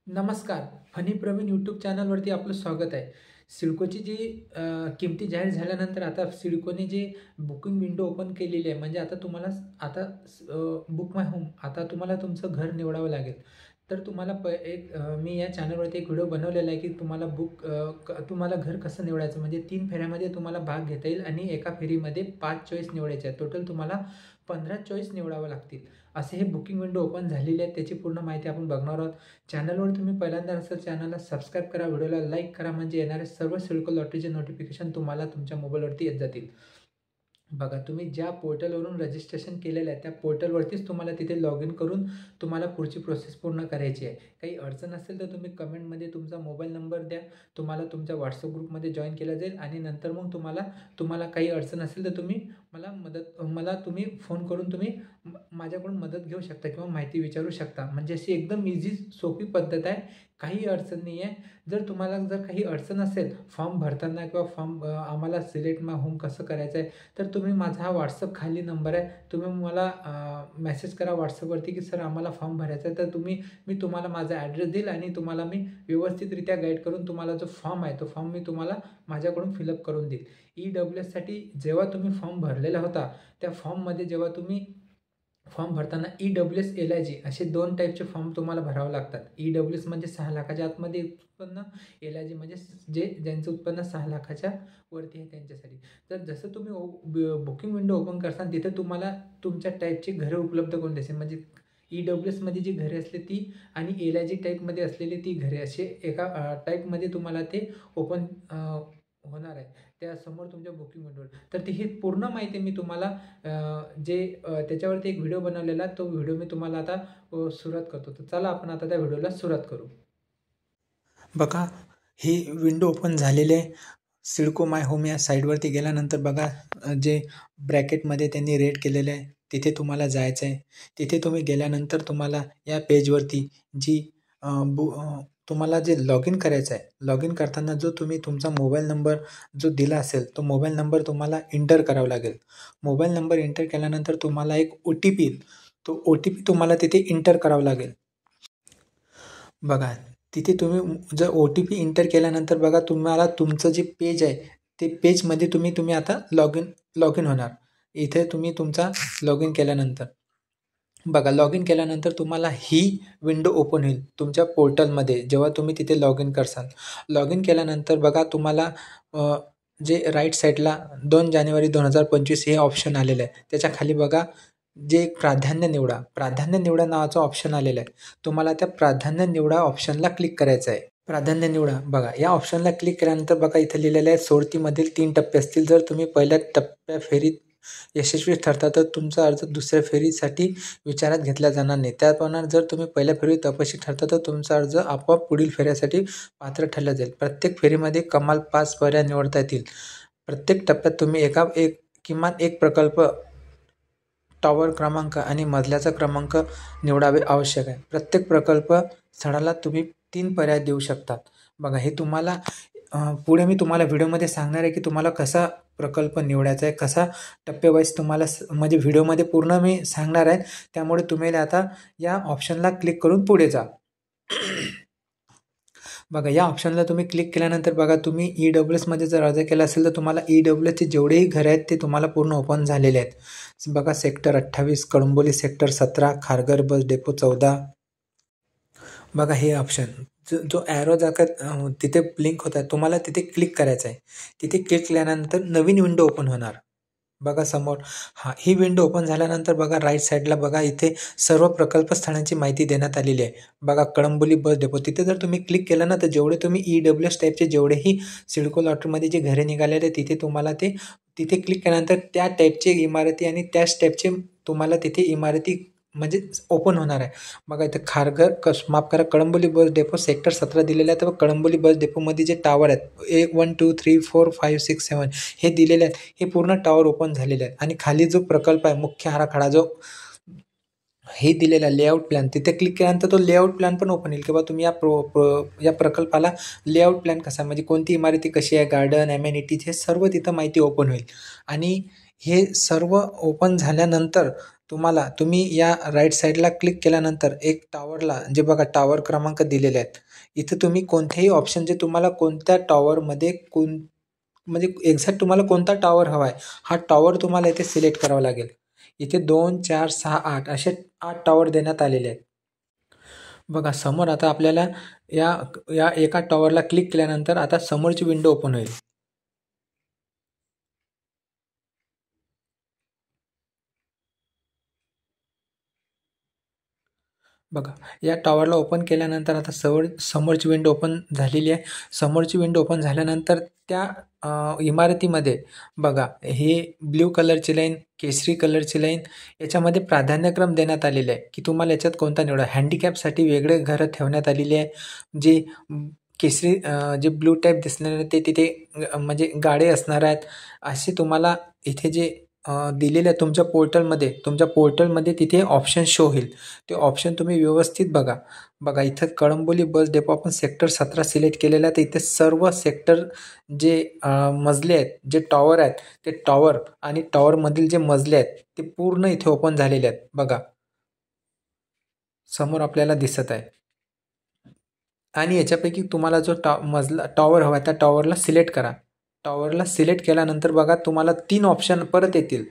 नमस्कार. Funny Pravin YouTube चॅनलवरती आपलं स्वागत आहे. सिडकोची जी किमती जाहीर झाल्यानंतर आता सिडकोने जी बुकिंग विंडो ओपन केलेली आहे. म्हणजे आता तुम्हाला आता बुक माय होम आता तुम्हाला तुमचं घर निवडावं लागेल. तर तुम्हाला मी या चॅनलवरती एक व्हिडिओ बनवलेला आहे की तुम्हाला तुम्हाला घर कसं निवडायचं, म्हणजे 3 फेऱ्यामध्ये तुम्हाला भाग घेता येईल आणि एका फेरीमध्ये 5 चॉईस निवडायचे आहेत. टोटल तुम्हाला 15 चॉईस निवडावं लागतील. असे हे बुकिंग विंडो ओपन झालेली आहे. त्याची पूर्ण माहिती आपण बघणार आहोत. चॅनलवर तुम्ही पहिल्यांदा असेल चॅनलला सबस्क्राईब करा, व्हिडिओला लाईक करा, म्हणजे येणारे सर्व सिडको लॉटरीचे नोटिफिकेशन तुम्हाला तुमच्या मोबाईलवरती येत जातील. बघा, तुम्ही ज्या पोर्टलवरून रजिस्ट्रेशन केलेलं आहे त्या पोर्टलवरतीच तुम्हाला तिथे लॉग इन करून तुम्हाला पुढची प्रोसेस पूर्ण करायची आहे. काही अडचण असेल तर तुम्ही कमेंटमध्ये तुमचा मोबाईल नंबर द्या, तुम्हाला तुमच्या व्हॉट्सअप ग्रुपमध्ये जॉईन केलं जाईल आणि नंतर मग तुम्हाला काही अडचण असेल तर तुम्ही मला तुम्ही फोन करून तुम्ही माझ्याकडून मदत घेऊ शकता किंवा माहिती विचारू शकता. म्हणजे अशी एकदम इझी सोपी पद्धत आहे, काही अडचण नाही आहे. जर काही अडचण असेल फॉर्म भरताना किंवा आम्हाला सिलेक्ट माय होम कसं करायचं आहे, तर तुम्ही माझा हा व्हॉट्सअप खाली नंबर आहे, तुम्ही मला मेसेज करा व्हॉट्सअपवरती की सर आम्हाला फॉर्म भरायचा आहे. तर मी तुम्हाला माझा ॲड्रेस देईल आणि तुम्हाला मी व्यवस्थितरित्या गाईड करून तुम्हाला जो फॉर्म आहे तो फॉर्म मी तुम्हाला माझ्याकडून फिलअप करून देईल. EWSसाठी जेव्हा तुम्ही फॉर्म भरलेला होता त्या फॉर्ममध्ये जेव्हा तुम्ही फॉर्म भरताना EWS LIG असे 2 टाईपचे फॉर्म तुम्हाला भरावे लागतात. EWS म्हणजे 6 लाखाच्या आतमध्ये उत्पन्न, LIG म्हणजे ज्यांचं उत्पन्न 6 लाखाच्या वरती आहे त्यांच्यासाठी. तर जसं तुम्ही बुकिंग विंडो ओपन करताना तिथे तुम्हाला तुमच्या टाईपची घरे उपलब्ध करून द्यायची. म्हणजे EWSमध्ये जी घरे असली ती आणि LIG टाईपमध्ये असलेली ती घरे असे एका टाईपमध्ये तुम्हाला ते ओपन होणार आहे. त्यासमोर तुमच्या बुकिंग विंडोवर. तर ही पूर्ण माहिती मी तुम्हाला त्याच्यावरती एक व्हिडिओ बनवलेला तो व्हिडिओ मी तुम्हाला आता सुरुवात करतो. तर चला आपण आता त्या व्हिडिओला सुरुवात करू. बघा, ही विंडो ओपन झालेली आहे. सिडको माय होम या साईडवरती गेल्यानंतर बघा, जे ब्रॅकेटमध्ये त्यांनी रेट केलेलं आहे तिथे तुम्हाला जायचं आहे. तिथे तुम्ही गेल्यानंतर तुम्हाला या पेजवरती तुम्हाला जे लॉग इन करायचं आहे, लॉग इन करताना जो तुम्ही तुमचा मोबाईल नंबर जो दिला असेल तो मोबाईल नंबर तुम्हाला एंटर करावा लागेल. मोबाईल नंबर एंटर केल्यानंतर तुम्हाला एक OTP येईल. तो OTP तुम्हाला तिथे एंटर करावा लागेल. बघा, तिथे तुम्ही जर OTP एंटर केल्यानंतर बघा तुम्हाला तुमचं जे पेज आहे ते पेजमध्ये तुम्ही आता लॉग इन होणार. इथे तुम्ही तुमचा लॉग इन केल्यानंतर बघा, लॉग इन केल्यानंतर तुम्हाला ही विंडो ओपन होईल तुमच्या पोर्टलमध्ये जेव्हा तुम्ही तिथे लॉग इन करसाल. लॉग इन केल्यानंतर बघा तुम्हाला जे राईट साईडला 2 जानेवारी 2025 हे ऑप्शन आलेलं आहे. त्याच्या खाली बघा जे प्राधान्य निवडा नावाचं ऑप्शन आलेलं आहे. तुम्हाला त्या प्राधान्य निवडा ऑप्शनला क्लिक करायचं आहे. प्राधान्य निवडा बघा, या ऑप्शनला क्लिक केल्यानंतर बघा इथे लिहिलेलं आहे सोडतीमधील 3 टप्पे असतील. जर तुम्ही पहिल्या फेरीत यशस्वी ठरता तर तुमचा अर्ज दुसऱ्या फेरीसाठी विचारात घेतला जाणार नाही. त्याप्रमाणे जर तुम्ही पहिल्या फेरीत अपयशी ठरता तर तुमचा अर्ज आपोआप पुढील फेऱ्यासाठी पात्र ठरला जाईल. प्रत्येक फेरीमध्ये कमाल 5 पर्याय निवडता येतील. प्रत्येक टप्प्यात तुम्ही किमान एक प्रकल्प, टॉवर क्रमांक आणि मजल्याचा क्रमांक निवडावे आवश्यक आहे. प्रत्येक प्रकल्प स्थळाला तुम्ही 3 पर्याय देऊ शकतात. बघा, हे तुम्हाला पुढे मी तुम्हाला व्हिडिओमध्ये सांगणार आहे की तुम्हाला कसा प्रकल्प निवडायचा आहे, कसा टप्पेवाईज तुम्हाला म्हणजे व्हिडिओमध्ये पूर्ण मी सांगणार आहे. त्यामुळे तुम्ही आता या ऑप्शनला क्लिक करून पुढे जा. बघा, या ऑप्शनला तुम्ही क्लिक केल्यानंतर बघा तुम्ही EWSमध्ये जर अर्ज केला असेल तर तुम्हाला EWSचे जेवढेही घरे आहेत ते तुम्हाला पूर्ण ओपन झालेले आहेत. बघा, sector 28, Kalamboli sector 17, Kharghar bus depot 14. बघा, हे ऑप्शन जो ॲरो तिथे ब्लिंक होत आहे तुम्हाला तिथे क्लिक करायचं आहे. तिथे क्लिक केल्यानंतर नवीन विंडो ओपन होणार. बघा समोर ही विंडो ओपन झाल्यानंतर बघा राईट साईडला बघा इथे सर्व प्रकल्प स्थळांची माहिती देण्यात आलेली आहे. बघा, कळंबोली बस डेपो तिथे जर तुम्ही क्लिक केलं ना तर जेवढे तुम्ही EWS टाईपचे जेवढेही सिडको लॉटरीमध्ये जे घरे निघालेले तिथे तुम्हाला तिथे क्लिक केल्यानंतर त्या टाईपचे इमारती आणि त्याच टाईपचे तुम्हाला तिथे इमारती म्हणजे ओपन होणार आहे. बघा, इथे माफ करा, कळंबोली बस डेपो सेक्टर 17 दिलेलं आहे. तर कळंबोली बस डेपोमध्ये जे टावर आहेत 1, 2, 3, 4, 5, 6, 7 हे दिलेले आहेत. हे पूर्ण टावर ओपन झालेले आहेत. आणि खाली जो प्रकल्प आहे मुख्य आराखडा जो हे दिलेला लेआउट प्लॅन तिथे क्लिक केल्यानंतर तो लेआउट प्लॅन पण ओपन होईल किंवा तुम्ही या प्रकल्पाला लेआउट प्लॅन कसा म्हणजे कोणती इमारती कशी आहे, गार्डन, ॲमेनिटीज हे सर्व तिथं माहिती ओपन होईल. आणि हे सर्व ओपन झाल्यानंतर तुम्ही या राईट साईडला क्लिक केल्यानंतर एक टॉवरला जे बघा टॉवर क्रमांक दिलेले आहेत. इथे तुम्ही कोणतेही ऑप्शन जे तुम्हाला कोणत्या टॉवरमध्ये म्हणजे एक्झॅक्ट तुम्हाला कोणता टॉवर हवा आहे, हा टॉवर तुम्हाला इथे सिलेक्ट करावा लागेल. इथे 2, 4, 6, 8 असे 8 टॉवर देण्यात आलेले आहेत. बघा समोर आता आपल्याला या या एका टॉवरला क्लिक केल्यानंतर आता समोरची विंडो ओपन होईल. बघा या टॉवरला ओपन केल्यानंतर आता समोरची विंडो ओपन झालेली आहे. समोरची विंडो ओपन झाल्यानंतर त्या इमारतीमध्ये बघा हे ब्ल्यू कलरची लाईन, केशरी कलरची लाईन याच्यामध्ये प्राधान्यक्रम देण्यात आलेले आहे की तुम्हाला याच्यात कोणता निवडा. हँडिकॅपसाठी वेगळे घरं ठेवण्यात आलेली आहे. जे केशरी जे ब्लू टाईप दिसणार ते तिथे म्हणजे गाडे असणार आहेत. असे तुम्हाला इथे जे दिलेलं आहे तुमच्या पोर्टलमध्ये तिथे ऑप्शन शो होईल. ते ऑप्शन तुम्ही व्यवस्थित बघा. बघा इथं कळंबोली बस डेपो आपण सेक्टर 17 सिलेक्ट केलेलं आहे. तर इथे सर्व सेक्टर जे मजले आहेत, जे टॉवर आहेत, ते टॉवर आणि टॉवरमधील जे मजले आहेत ते पूर्ण इथे ओपन झालेले आहेत. बघा समोर आपल्याला दिसत आहे. आणि याच्यापैकी तुम्हाला जो टॉवर हवा आहे त्या टॉवरला सिलेक्ट करा. टॉवरला सिलेक्ट केल्यानंतर बघा तुम्हाला 3 ऑप्शन परत येतील.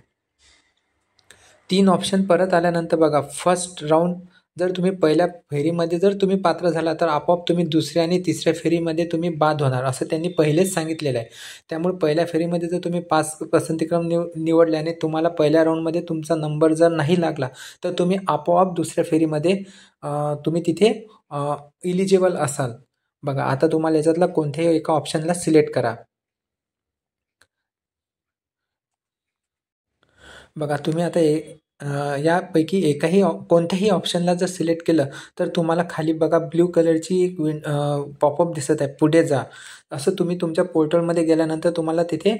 3 ऑप्शन परत आल्यानंतर बघा फर्स्ट राऊंड जर तुम्ही पहिल्या फेरीमध्ये जर तुम्ही पात्र झाला तर आपोआप तुम्ही दुसऱ्या आणि तिसऱ्या फेरीमध्ये तुम्ही बाद होणार असं त्यांनी पहिलेच सांगितलेलं आहे. त्यामुळे पहिल्या फेरीमध्ये जर तुम्ही 5 पसंतीक्रम निवडल्याने तुम्हाला पहिल्या राऊंडमध्ये तुमचा नंबर जर नाही लागला तर तुम्ही आपोआप दुसऱ्या फेरीमध्ये तुम्ही तिथे इलिजिबल असाल. बघा आता तुम्हाला याच्यातला कोणत्याही एका ऑप्शनला सिलेक्ट करा. बघा तुम्ही आता यापैकी कोणत्याही ऑप्शनला जर सिलेक्ट केलं तर तुम्हाला खाली बघा ब्ल्यू कलरची एक पॉपअप दिसत आहे, पुढे जा. असं तुम्ही तुमच्या पोर्टलमध्ये गेल्यानंतर तुम्हाला तिथे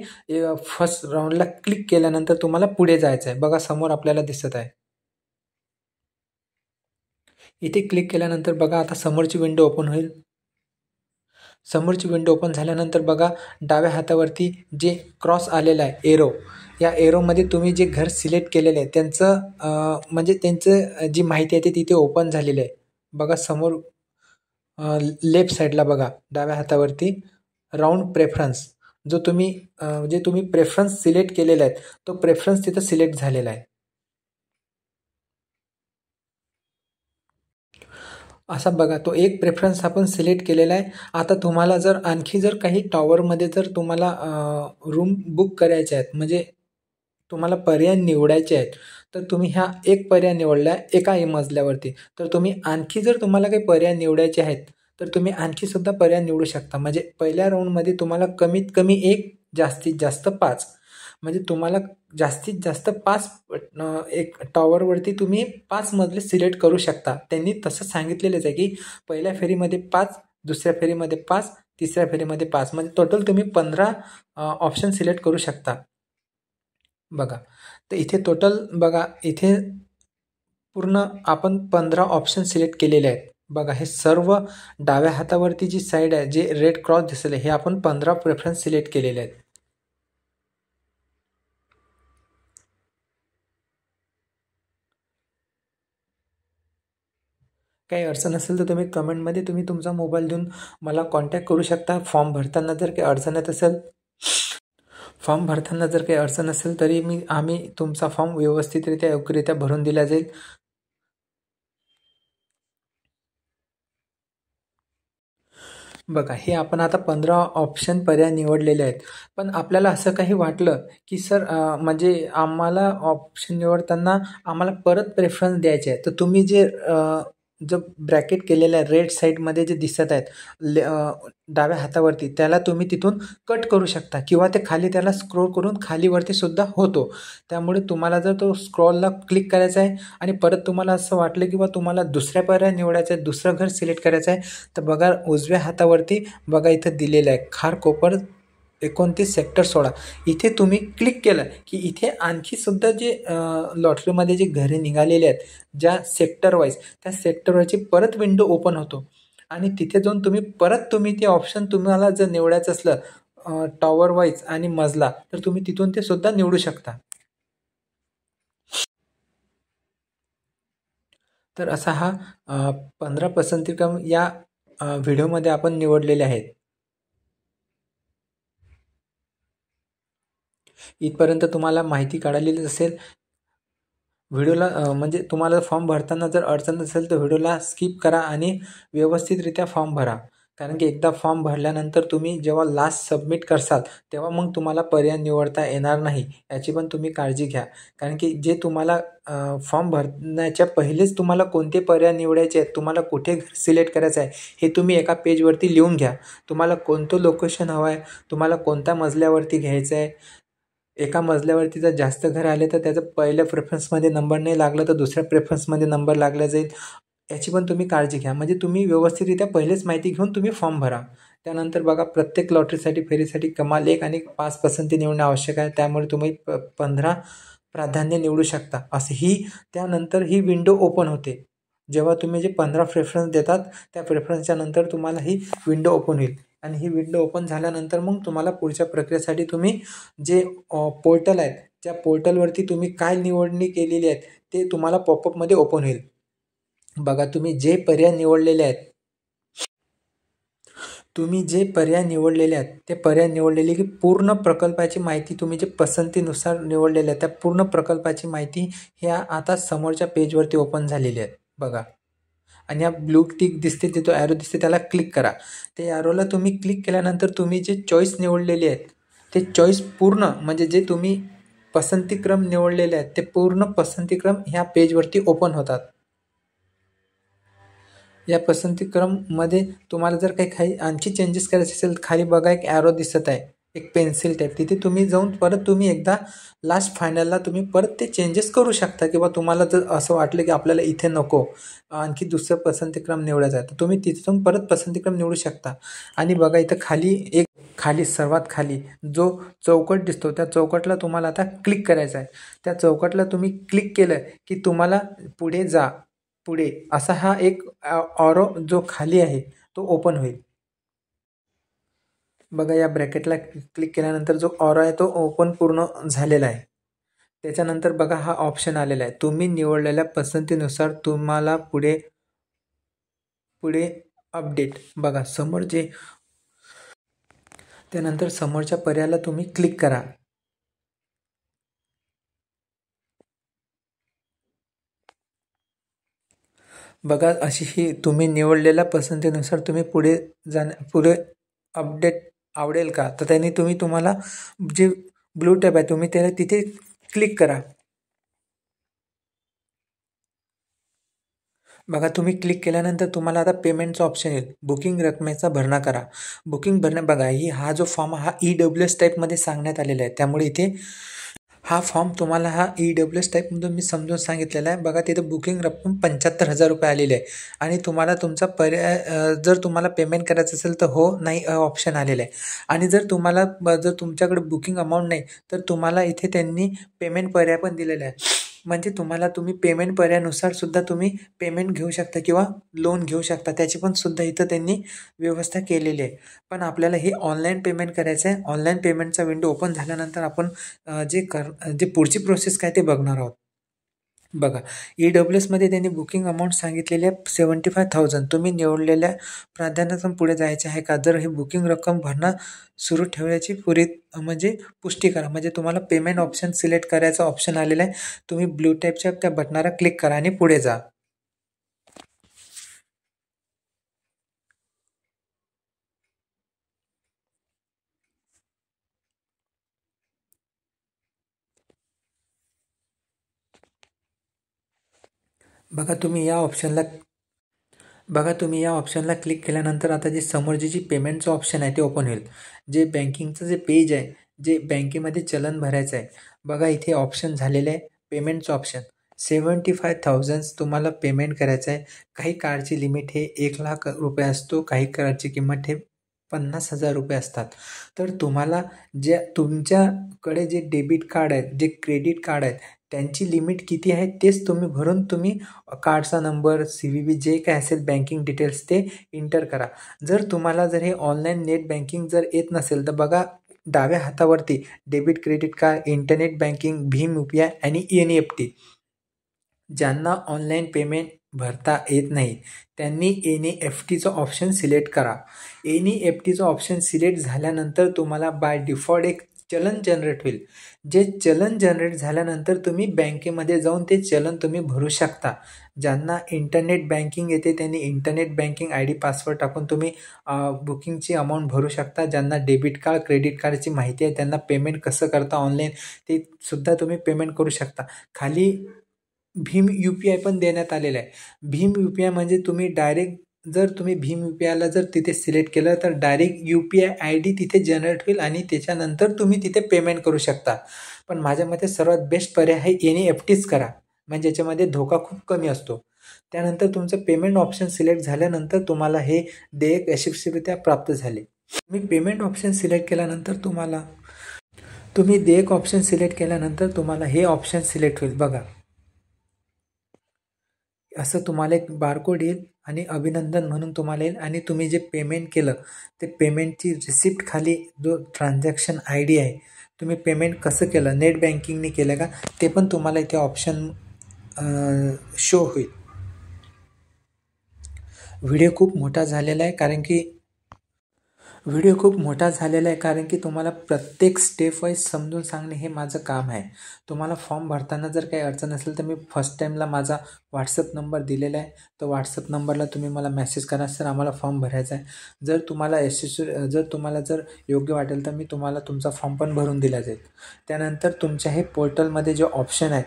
फर्स्ट राऊंडला क्लिक केल्यानंतर तुम्हाला पुढे जायचं आहे. बघा समोर आपल्याला दिसत आहे. इथे क्लिक केल्यानंतर बघा आता समोरची विंडो ओपन होईल. समोरची विंडो ओपन झाल्यानंतर बघा डाव्या हातावरती जे क्रॉस आलेला आहे एरो, या एरोमध्ये तुम्ही जे घर सिलेक्ट केलेलं आहे त्यांचं जी माहिती आहे ती तिथे ओपन झालेली आहे. बघा समोर लेफ्ट साईडला बघा डाव्या हातावरती राऊंड प्रेफरन्स जे तुम्ही प्रेफरन्स सिलेक्ट केलेला आहे तो प्रेफरन्स तिथं सिलेक्ट झालेला आहे. असा बघा तो एक प्रेफरन्स आपण सिलेक्ट केलेला आहे. आता तुम्हाला जर आणखी जर काही टॉवरमध्ये जर तुम्हाला रूम बुक करायचे आहेत म्हणजे तुम्हाला पर्याय निवडायचे आहेत तर तुम्ही ह्या एक पर्याय निवडला एका मजल्यावरती. तर तुम्ही आणखी जर तुम्हाला काही पर्याय निवडायचे आहेत तर तुम्ही आणखी सुद्धा पर्याय निवडू शकता. म्हणजे पहिल्या राऊंडमध्ये तुम्हाला कमीत कमी 1 जास्तीत जास्त 5 म्हणजे तुम्हाला जास्तीत जास्त 5 एक टॉवरवरती तुम्ही 5 मजले सिलेक्ट करू शकता. त्यांनी तसं सांगितलेलंच आहे की पहिल्या फेरीमध्ये 5, दुसऱ्या फेरीमध्ये 5, तिसऱ्या फेरीमध्ये 5 म्हणजे टोटल तुम्ही 15 ऑप्शन सिलेक्ट करू शकता. बघा तर इथे टोटल बघा इथे पूर्ण आपण 15 ऑप्शन सिलेक्ट केलेले आहेत. बघा हे सर्व डाव्या हातावरती जी साईड आहे जे रेड क्रॉस दिसले हे आपण 15 प्रेफरन्स सिलेक्ट केलेले आहेत. काही अडचण असेल तर तुम्ही कमेंटमध्ये तुम्ही तुमचा मोबाईल देऊन मला कॉन्टॅक्ट करू शकता. फॉर्म भरताना जर काही अडचण असेल तरी आम्ही तुमचा फॉर्म व्यवस्थितरित्या योग्यरित्या भरून दिला जाईल. बघा हे आपण आता 15 ऑप्शन पर्याय निवडलेले आहेत. पण आपल्याला असं काही वाटलं की सर म्हणजे आम्हाला ऑप्शन निवडताना आम्हाला परत प्रेफरन्स द्यायचे आहे तर तुम्ही जो ब्रॅकेट केलेलं आहे रेड साईडमध्ये जे दिसत आहेत डाव्या हातावरती त्याला तुम्ही तिथून कट करू शकता किंवा ते खाली त्याला स्क्रोल करून खालीवरती सुद्धा होतो. त्यामुळे तुम्हाला जर तो स्क्रॉलला क्लिक करायचा आहे आणि परत तुम्हाला असं वाटलं की तुम्हाला दुसऱ्या पर्याय निवडायचं आहे, दुसरं घर सिलेक्ट करायचं आहे तर बघा उजव्या हातावरती बघा इथं दिलेलं आहे खारकोपर 29 सेक्टर 16. इथे तुम्ही क्लिक केलं की इथे आणखी सुद्धा जे लॉटरीमध्ये जे घरे निघालेले आहेत ज्या सेक्टर वाईज त्या सेक्टरवरची परत विंडो ओपन होतो आणि तिथे जाऊन तुम्ही ते ऑप्शन तुम्हाला जर निवडायचं असलं टॉवर वाईज आणि मजला तर तुम्ही तिथून ते सुद्धा निवडू शकता. तर असा हा 15 पसंतीक्रम या व्हिडिओमध्ये आपण निवडलेले आहेत. इथपर्यंत तुम्हाला माहिती कळालेलीच असेल. व्हिडिओला म्हणजे तुम्हाला फॉर्म भरताना जर अडचण असेल तर व्हिडिओला स्किप करा आणि व्यवस्थितरित्या फॉर्म भरा. कारण की एकदा फॉर्म भरल्यानंतर तुम्ही जेव्हा लास्ट सबमिट करसाल तेव्हा मग तुम्हाला पर्याय निवडता येणार नाही, याची पण तुम्ही काळजी घ्या. कारण की जे तुम्हाला फॉर्म भरण्याच्या पहिलेच तुम्हाला कोणते पर्याय निवडायचे आहेत, तुम्हाला कुठे सिलेक्ट करायचं आहे, हे तुम्ही एका पेजवरती लिहून घ्या. तुम्हाला कोणतं लोकेशन हवं आहे, तुम्हाला कोणत्या मजल्यावरती घ्यायचं आहे. एका मजल्यावरती जर जास्त घर आले तर त्याचं पहिल्या प्रेफरन्समध्ये नंबर नाही लागला तर दुसऱ्या प्रेफरन्समध्ये नंबर लागला जाईल, याची पण तुम्ही काळजी घ्या. म्हणजे तुम्ही व्यवस्थितरित्या पहिलेच माहिती घेऊन तुम्ही फॉर्म भरा. त्यानंतर बघा, प्रत्येक लॉटरीसाठी फेरीसाठी कमाल 1 आणि 5 पसंती निवडणे आवश्यक आहे. त्यामुळे तुम्ही 15 प्राधान्य निवडू शकता. असे त्यानंतर ही विंडो ओपन होते. जेव्हा तुम्ही जे 15 प्रेफरन्स देतात त्या प्रेफरन्सच्या नंतर तुम्हाला ही विंडो ओपन होईल. आणि ही विंडो ओपन झाल्यानंतर मग तुम्हाला पुढच्या प्रक्रियेसाठी तुम्ही जे पोर्टल आहेत त्या पोर्टलवरती तुम्ही काय निवडणी केलेली आहेत ते तुम्हाला पॉपअपमध्ये ओपन होईल. बघा, तुम्ही जे पर्याय निवडलेले आहेत ते पर्याय निवडलेली की पूर्ण प्रकल्पाची माहिती तुम्ही जे पसंतीनुसार निवडलेले आहे त्या पूर्ण प्रकल्पाची माहिती ह्या आता समोरच्या पेजवरती ओपन झालेली आहे. बघा, आणि हा ब्लू टिक दिसते, तिथं ॲरो दिसते, त्याला क्लिक करा. ते ॲरोला तुम्ही क्लिक केल्यानंतर तुम्ही जे चॉईस निवडलेले आहेत ते चॉईस पूर्ण म्हणजे जे तुम्ही पसंतीक्रम निवडलेले आहेत ते पूर्ण पसंतीक्रम ह्या पेजवरती ओपन होतात. या पसंतीक्रममध्ये तुम्हाला जर काही आणखी चेंजेस करायचे असेल, खाली बघा एक ॲरो दिसत आहे, एक पेन्सिल टाईप, तिथे तुम्ही जाऊन परत तुम्ही एकदा लास्ट फायनलला तुम्ही परत ते चेंजेस करू शकता. किंवा तुम्हाला जर असं वाटलं की आपल्याला इथे नको, आणखी दुसरं पसंतीक्रम निवडायचा आहे, तर तुम्ही तिथून परत पसंतीक्रम निवडू शकता. आणि बघा, इथं सर्वात खाली जो चौकट दिसतो त्या चौकटला तुम्हाला आता क्लिक करायचं आहे. त्या चौकटला तुम्ही क्लिक केलं की तुम्हाला पुढे असा हा एक ऑरो जो खाली आहे तो ओपन होईल. बघा, या ब्रॅकेटला क्लिक केल्यानंतर जो ऑरो आहे तो ओपन पूर्ण झालेला आहे. त्याच्यानंतर बघा, हा ऑप्शन आलेला आहे, तुम्ही निवडलेल्या पसंतीनुसार तुम्हाला पुढे अपडेट. बघा, त्यानंतर समोरच्या पर्यायाला तुम्ही क्लिक करा. बघा, अशी ही तुम्ही निवडलेल्या पसंतीनुसार तुम्ही पुढे अपडेट आवडेल का, तर त्यांनी तुम्हाला जे ब्लू टॅब आहे तुम्ही त्याला तिथे क्लिक करा. बघा, तुम्ही क्लिक केल्यानंतर तुम्हाला आता पेमेंटचा ऑप्शन येईल. बुकिंग रकमेचा भरणा करा. बघा, हा जो फॉर्म हा EWS टाईपमध्ये सांगण्यात आलेला आहे. त्यामुळे इथे हा फॉर्म तुम्हाला EWS टाईपमधून मी समजून सांगितलेला आहे. बघा, तिथे बुकिंग रक्कम 75,000 रुपये आलेली आहे. आणि तुम्हाला तुमचा पर्याय जर तुम्हाला पेमेंट करायचं असेल तर हो नाही ऑप्शन आलेलं आहे. आणि जर तुमच्याकडे बुकिंग अमाऊंट नाही तर तुम्हाला इथे त्यांनी पेमेंट पर्याय पण दिलेला आहे. म्हणजे तुम्ही पेमेंट पर्यायानुसार सुद्धा तुम्ही पेमेंट घेऊ शकता किंवा लोन घेऊ शकता, त्याची पण सुद्धा इथं त्यांनी व्यवस्था केलेली आहे. पण आपल्याला हे ऑनलाईन पेमेंट करायचं आहे. ऑनलाईन पेमेंटचा विंडो ओपन झाल्यानंतर आपण जे पुढची प्रोसेस काय ते बघणार आहोत. बघा, EWSमध्ये त्यांनी बुकिंग अमाऊंट सांगितलेली आहे 75,000. तुम्ही निवडलेल्या प्राधान्यातून पुढे जायचे आहे का, जर हे बुकिंग रक्कम भरणं सुरू ठेवण्याची पुष्टी करा. म्हणजे तुम्हाला पेमेंट ऑप्शन सिलेक्ट करायचा ऑप्शन आलेला आहे. तुम्ही ब्लू टाईपच्या त्या बटनाला क्लिक करा आणि पुढे जा. बघा, तुम्ही या ऑप्शनला क्लिक केल्यानंतर आता जी पेमेंटचं ऑप्शन आहे ते ओपन होईल. जे बँकिंगचं जे पेज आहे, जे बँकेमध्ये चलन भरायचं आहे, बघा इथे ऑप्शन झालेलं आहे पेमेंटचं ऑप्शन. 75,000 तुम्हाला पेमेंट करायचं आहे. काही कार्डची लिमिट हे 1,00,000 रुपये असतो, काही कार्डची किंमत हे 50,000 रुपये असतात. तर तुम्हाला तुमच्याकडे जे डेबिट कार्ड आहेत, जे क्रेडिट कार्ड आहेत, त्यांची लिमिट किती आहे तेच तुम्ही कार्डचा नंबर, CVV जे काय असेल बँकिंग डिटेल्स ते एंटर करा. जर हे ऑनलाईन नेट बँकिंग जर येत नसेल तर बघा, डाव्या हातावरती debit, credit card, internet banking, Bhim UPI आणि NEFT ज्यांना ऑनलाईन पेमेंट भरता येत नाही, त्यांनी NEFTचं ऑप्शन सिलेक्ट करा. NEFTचं ऑप्शन सिलेक्ट झाल्यानंतर तुम्हाला बाय डिफॉल्ट एक चलन जनरेट होईल. जे चलन जनरेट झाल्यानंतर तुम्ही बँकेमध्ये जाऊन ते चलन तुम्ही भरू शकता. ज्यांना इंटरनेट बँकिंग येते त्यांनी इंटरनेट बँकिंग ID पासवर्ड टाकून तुम्ही बुकिंगची अमाऊंट भरू शकता. ज्यांना डेबिट कार्ड क्रेडिट कार्डची माहिती आहे त्यांना पेमेंट कसं करता ऑनलाईन ते सुद्धा तुम्ही पेमेंट करू शकता. खाली भीम UPI पण देण्यात आलेलं आहे. भीम UPI म्हणजे तुम्ही डायरेक्ट जर तुम्ही भीम UPIला जर तिथे सिलेक्ट केलं तर डायरेक्ट UPI ID तिथे जनरेट होईल आणि त्याच्यानंतर तुम्ही तिथे पेमेंट करू शकता. पण माझ्या मते सर्वात बेस्ट पर्याय आहे NEFTच करा, म्हणजे याच्यामध्ये धोका खूप कमी असतो. त्यानंतर तुमचं पेमेंट ऑप्शन सिलेक्ट झाल्यानंतर तुम्हाला हे देयक यशस्वीरित्या प्राप्त झाले. मी पेमेंट ऑप्शन सिलेक्ट केल्यानंतर तुम्ही देयक ऑप्शन सिलेक्ट केल्यानंतर तुम्हाला हे ऑप्शन सिलेक्ट होईल. बघा, असं तुम्हाला एक बारकोड येईल आणि अभिनंदन म्हणून तुम्हाला येईल आणि तुम्ही जे पेमेंट केलं ते पेमेंटची रिसिप्ट खाली जो ट्रान्झॅक्शन ID आहे, तुम्ही पेमेंट कसं केलं, नेट बँकिंगने केलं का, ते पण तुम्हाला इथे ऑप्शन शो होईल. व्हिडिओ खूप मोठा झालेला आहे कारण की तुम्हाला प्रत्येक स्टेप वाईज समजून सांगणे हे माझं काम आहे. तुम्हाला फॉर्म भरताना जर काही अडचण असेल तर मी फर्स्ट टाईमला माझा WhatsApp नंबर दिलेला आहे. तो WhatsApp नंबरला तुम्ही मला मेसेज करा, सर आम्हाला फॉर्म भरायचा आहे. जर तुम्हाला योग्य वाटेल तर मी तुम्हाला तुमचा फॉर्म पण भरून दिला जाईल. त्यानंतर तुमच्या हे पोर्टलमध्ये जे ऑप्शन आहे,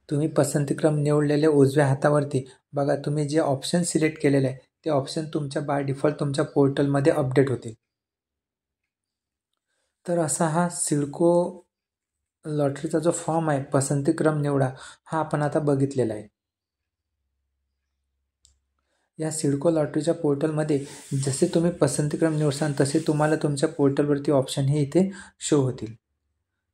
तुम्ही पसंतीक्रम निवडलेले उजव्या हातावरती बघा, तुम्ही जे ऑप्शन सिलेक्ट केलेले आहे ते ऑप्शन तुमच्या बाय डिफॉल्ट तुमच्या पोर्टलमध्ये अपडेट होतील. तर असा हा सिडको लॉटरीचा जो फॉर्म आहे पसंतीक्रम निवडा, हा आपण आता बघितलेला आहे. या सिडको लॉटरीच्या पोर्टलमध्ये जसे तुम्ही पसंतीक्रम निवडसान तसे तुम्हाला तुमच्या पोर्टलवरती ऑप्शन हे इथे शो होतील.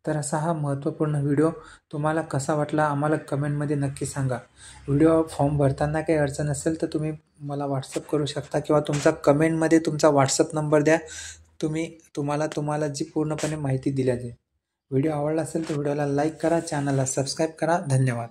तर असा हा महत्त्वपूर्ण व्हिडिओ तुम्हाला कसा वाटला आम्हाला कमेंटमध्ये नक्की सांगा. व्हिडिओ फॉर्म भरताना काही अडचण असेल तर तुम्ही मला WhatsApp करू शकता किंवा तुमचा कमेंटमध्ये तुमचा WhatsApp नंबर द्या. तुम्हाला जी पूर्णपणे माहिती दिली जाईल. व्हिडिओ आवडला असेल तर व्हिडिओला लाईक करा, चॅनलला सबस्क्राईब करा. धन्यवाद.